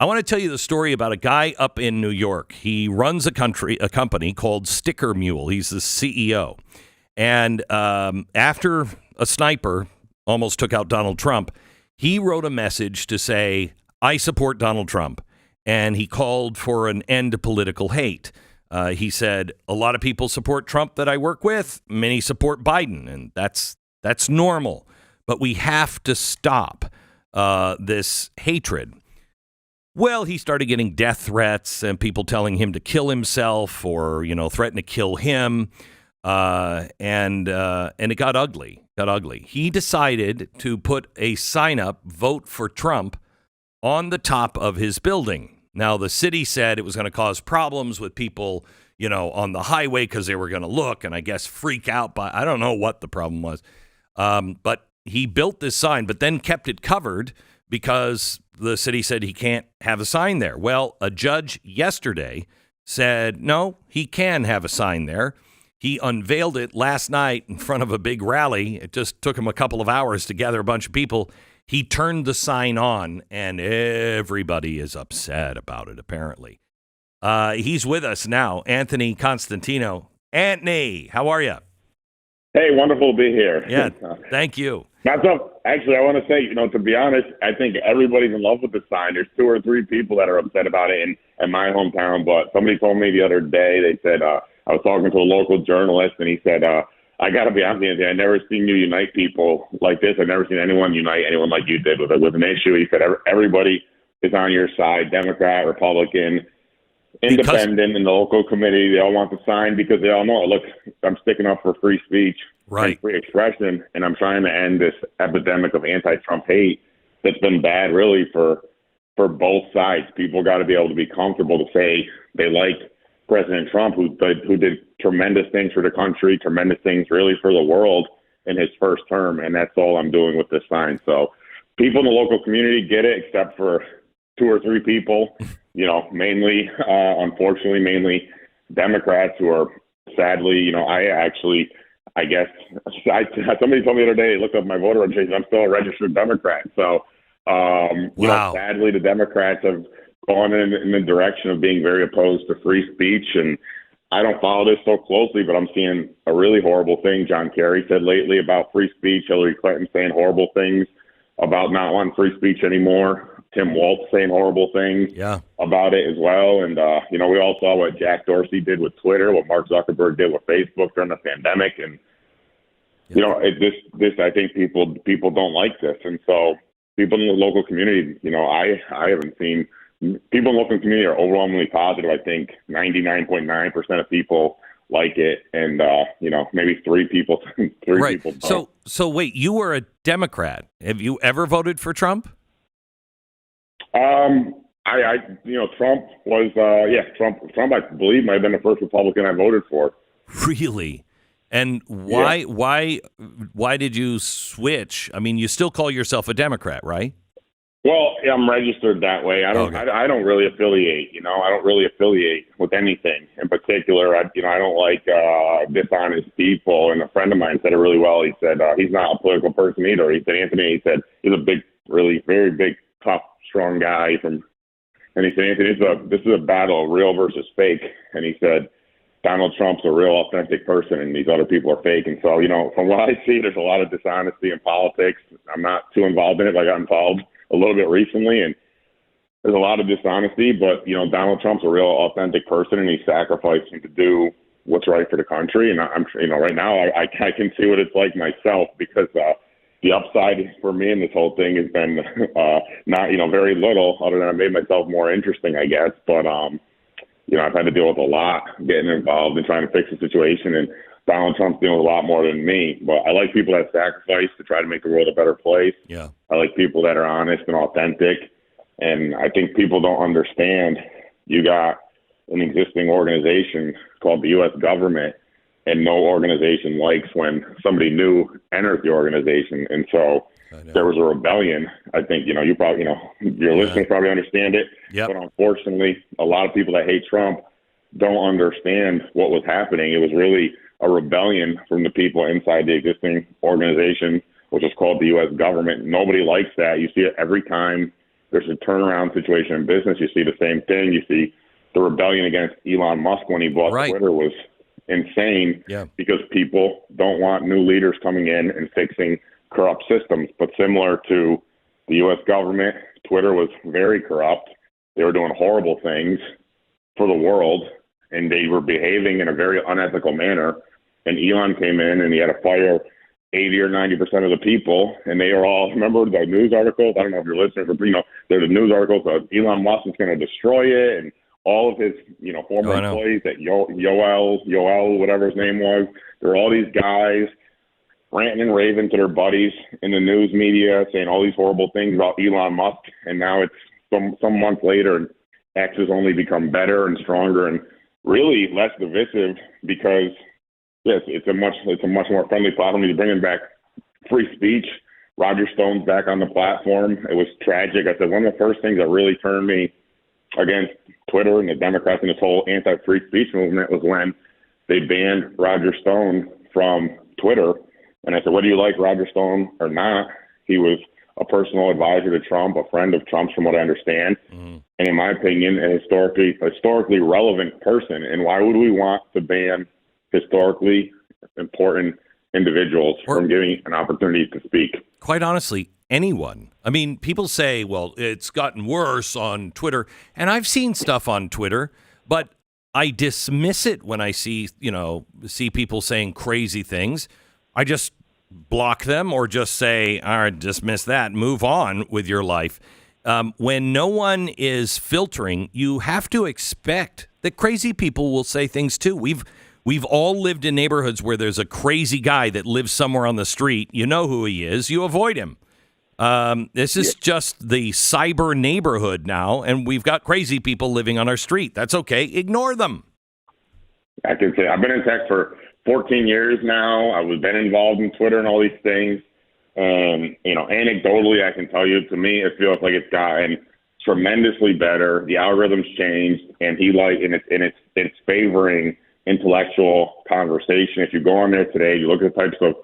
I want to tell you the story about a guy up in New York. He runs a company called Sticker Mule. He's the CEO. And after a sniper almost took out Donald Trump, he wrote a message to say, I support Donald Trump. And he called for an end to political hate. He said, a lot of people support Trump that I work with. Many support Biden. And that's normal. But we have to stop this hatred. Well, he started getting death threats and people telling him to kill himself or, threaten to kill him. And it got ugly. He decided to put a sign up, vote for Trump, on the top of his building. Now, the city said it was going to cause problems with people, on the highway because they were going to look and I guess freak out. I don't know what the problem was. But he built this sign, but then kept it covered because the city said he can't have a sign there. Well, a judge yesterday said, no, he can have a sign there. He unveiled it last night in front of a big rally. It just took him a couple of hours to gather a bunch of people. He turned the sign on, and everybody is upset about it, apparently. He's with us now, Anthony Constantino. Anthony, how are you? Hey, wonderful to be here. Yeah, thank you. Actually, I want to say, to be honest, I think everybody's in love with the sign. There's 2 or 3 people that are upset about it in my hometown, but somebody told me the other day, they said, I was talking to a local journalist, and he said, I got to be honest with you, I've never seen you unite people like this. I've never seen anyone unite anyone like you did with an issue. He said, everybody is on your side, Democrat, Republican, independent, in the local committee. They all want the sign because they all know, look, I'm sticking up for free speech. Right. And free expression, and I'm trying to end this epidemic of anti-Trump hate that's been bad really for both sides. People got to be able to be comfortable to say they like President Trump, who did tremendous things for the country, tremendous things really for the world in his first term, and that's all I'm doing with this sign. So people in the local community get it, except for 2 or 3 people, mainly, unfortunately, mainly Democrats who are sadly, I guess somebody told me the other day, look up my voter registration, I'm still a registered Democrat. So, wow. Sadly, the Democrats have gone in the direction of being very opposed to free speech. And I don't follow this so closely, but I'm seeing a really horrible thing John Kerry said lately about free speech. Hillary Clinton saying horrible things about not wanting free speech anymore. Tim Walz saying horrible things about it as well. And, we all saw what Jack Dorsey did with Twitter, what Mark Zuckerberg did with Facebook during the pandemic. And, this I think people don't like this. And so people in the local community, I haven't seen people in the local community are overwhelmingly positive. I think 99.9% of people like it. And, maybe 3 people, right. people don't. So wait, you were a Democrat. Have you ever voted for Trump? Trump was, Trump, I believe, might have been the first Republican I voted for. Really? And why did you switch? I mean, you still call yourself a Democrat, right? Well, I'm registered that way. I don't really affiliate, I don't really affiliate with anything in particular. I don't like, dishonest people. And a friend of mine said it really well. He said, he's not a political person either. He said, Anthony, he's a big, really very big, tough, strong guy and he said, Anthony, this is a battle of real versus fake. And he said, Donald Trump's a real authentic person and these other people are fake. And so, from what I see, there's a lot of dishonesty in politics. I'm not too involved in it. I got involved a little bit recently and there's a lot of dishonesty, but Donald Trump's a real authentic person and he's sacrificing to do what's right for the country. And I'm, right now I can see what it's like myself because, the upside for me in this whole thing has been not, very little other than I made myself more interesting, I guess. But, I've had to deal with a lot getting involved and trying to fix the situation. And Donald Trump's dealing with a lot more than me. But I like people that sacrifice to try to make the world a better place. Yeah. I like people that are honest and authentic. And I think people don't understand you got an existing organization called the U.S. government. And no organization likes when somebody new enters the organization. And so there was a rebellion. I think, you probably, your listeners probably understand it. Yep. But unfortunately, a lot of people that hate Trump don't understand what was happening. It was really a rebellion from the people inside the existing organization, which is called the U.S. government. Nobody likes that. You see it every time there's a turnaround situation in business. You see the same thing. You see the rebellion against Elon Musk when he bought Twitter was insane because people don't want new leaders coming in and fixing corrupt systems. But similar to the U.S. government, Twitter was very corrupt. They were doing horrible things for the world, and they were behaving in a very unethical manner. And Elon came in and he had to fire 80 or 90% of the people, and they are all, remember the news articles? I don't know if you're listening, but, there's a news article that Elon Musk is going to destroy it, and all of his, former employees, that Yoel, whatever his name was, there are all these guys ranting and raving to their buddies in the news media, saying all these horrible things about Elon Musk, and now it's some months later, and X has only become better and stronger and really less divisive because, yes, it's a much more friendly platform. He's bringing back free speech. Roger Stone's back on the platform. It was tragic. I said one of the first things that really turned me against Twitter and the Democrats and this whole anti-free speech movement was when they banned Roger Stone from Twitter. And I said, whether you like Roger Stone or not, he was a personal advisor to Trump, a friend of Trump's from what I understand. Mm-hmm. And in my opinion, a historically relevant person. And why would we want to ban historically important individuals from getting an opportunity to speak? Quite honestly, anyone. I mean, people say, well, it's gotten worse on Twitter. And I've seen stuff on Twitter, but I dismiss it when I see people saying crazy things. I just block them or just say, all right, dismiss that, move on with your life. When no one is filtering, you have to expect that crazy people will say things too. We've all lived in neighborhoods where there's a crazy guy that lives somewhere on the street. You know who he is. You avoid him. This is just the cyber neighborhood now, and we've got crazy people living on our street. That's okay. Ignore them. I can say I've been in tech for 14 years now. I've been involved in Twitter and all these things. And, anecdotally, I can tell you, to me, it feels like it's gotten tremendously better. The algorithm's changed, and it's favoring intellectual conversation. If you go on there today, you look at the types of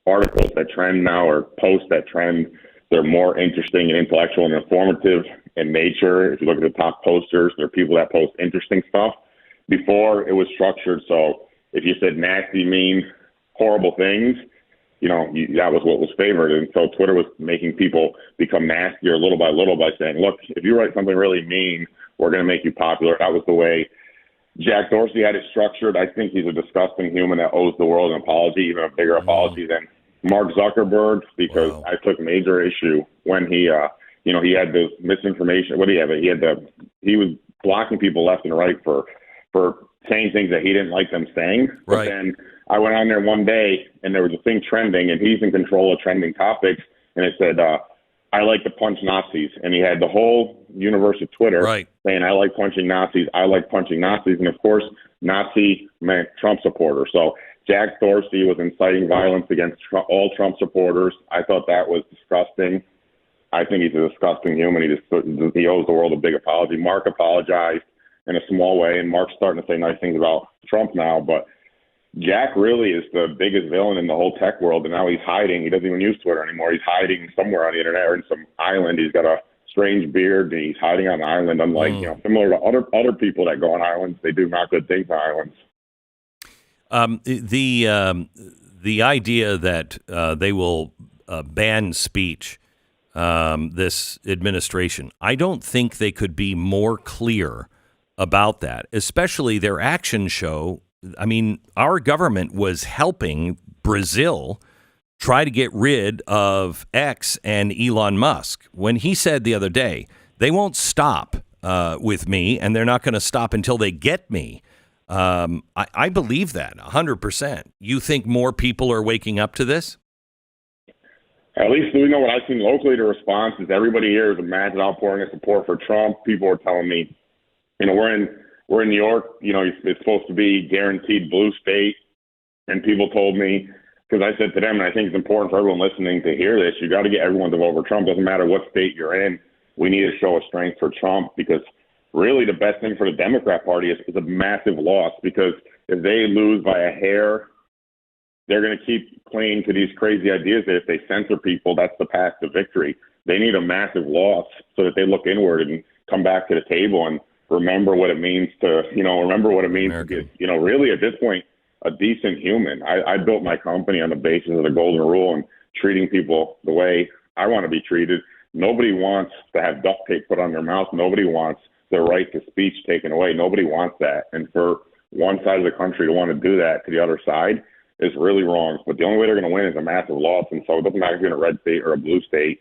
articles that trend now or posts that trend, they're more interesting and intellectual and informative in nature. If you look at the top posters, there are people that post interesting stuff. Before, it was structured, so if you said nasty, mean, horrible things, that was what was favored. And so Twitter was making people become nastier little by saying, look, if you write something really mean, we're going to make you popular. That was the way Jack Dorsey had it structured. I think he's a disgusting human that owes the world an apology, even a bigger apology than Mark Zuckerberg, because I took major issue when he had this misinformation. What do you have? He was blocking people left and right for saying things that he didn't like them saying. Right. But then I went on there one day and there was a thing trending, and he's in control of trending topics, and it said, I like to punch Nazis. And he had the whole universe of Twitter saying, I like punching Nazis. I like punching Nazis. And of course, Nazi meant Trump supporter. So Jack Dorsey was inciting violence against all Trump supporters. I thought that was disgusting. I think he's a disgusting human. He owes the world a big apology. Mark apologized in a small way, and Mark's starting to say nice things about Trump now, but Jack really is the biggest villain in the whole tech world, and now he's hiding. He doesn't even use Twitter anymore. He's hiding somewhere on the internet or in some island. He's got a strange beard, and he's hiding on an island, unlike, similar to other people that go on islands. They do not good things on islands. The idea that they will ban speech, this administration, I don't think they could be more clear about that, especially their action show. I mean, our government was helping Brazil try to get rid of X and Elon Musk when he said the other day, they won't stop with me, and they're not going to stop until they get me. I believe that 100%. You think more people are waking up to this? At least we know what I've seen locally. The response is everybody here is a massive outpouring of support for Trump. People are telling me, we're in New York, it's supposed to be guaranteed blue state. And people told me, because I said to them, and I think it's important for everyone listening to hear this, you got to get everyone to vote for Trump. Doesn't matter what state you're in. We need to show a strength for Trump, because really the best thing for the Democrat Party is a massive loss, because if they lose by a hair, they're going to keep clinging to these crazy ideas that if they censor people, that's the path to victory. they need a massive loss so that they look inward and come back to the table and remember what it means to, remember what it means to get, really at this point, a decent human. I built my company on the basis of the golden rule and treating people the way I want to be treated. Nobody wants to have duct tape put on their mouth. Nobody wants their right to speech taken away. Nobody wants that. And for one side of the country to want to do that to the other side is really wrong. But the only way they're going to win is a massive loss. And so it doesn't matter if you're in a red state or a blue state.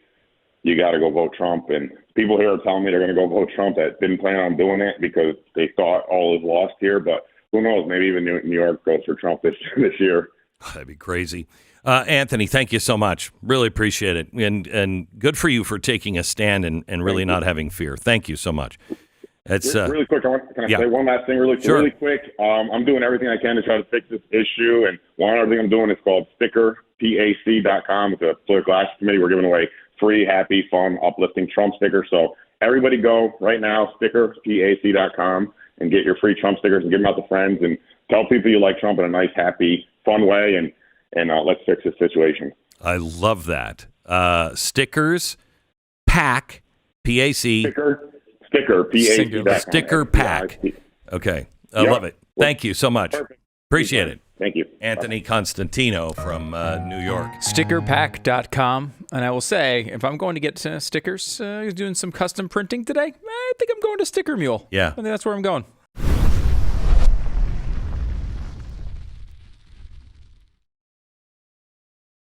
You got to go vote Trump. And people here are telling me they're going to go vote Trump that didn't plan on doing it because they thought all is lost here. But who knows? Maybe even New York goes for Trump this year. That'd be crazy. Anthony, thank you so much. Really appreciate it. And good for you for taking a stand and really not having fear. Thank you so much. It's really quick. Can I say one last thing really quick? I'm doing everything I can to try to fix this issue. And one other thing I'm doing is called stickerpac.com. It's a political action committee. We're giving away free, happy, fun, uplifting Trump stickers. So everybody go right now, stickerpac.com, and get your free Trump stickers and give them out to friends and tell people you like Trump in a nice, happy, fun way. And let's fix this situation. I love that. Stickers, PAC, P-A-C. Sticker, P-A-C. Sticker Pack. Okay. I love it. Thank you so much. Perfect. Appreciate it. Thank you. Anthony Constantino from New York. Stickerpack.com. And I will say, if I'm going to get stickers, doing some custom printing today, I think I'm going to Sticker Mule. Yeah. I think that's where I'm going.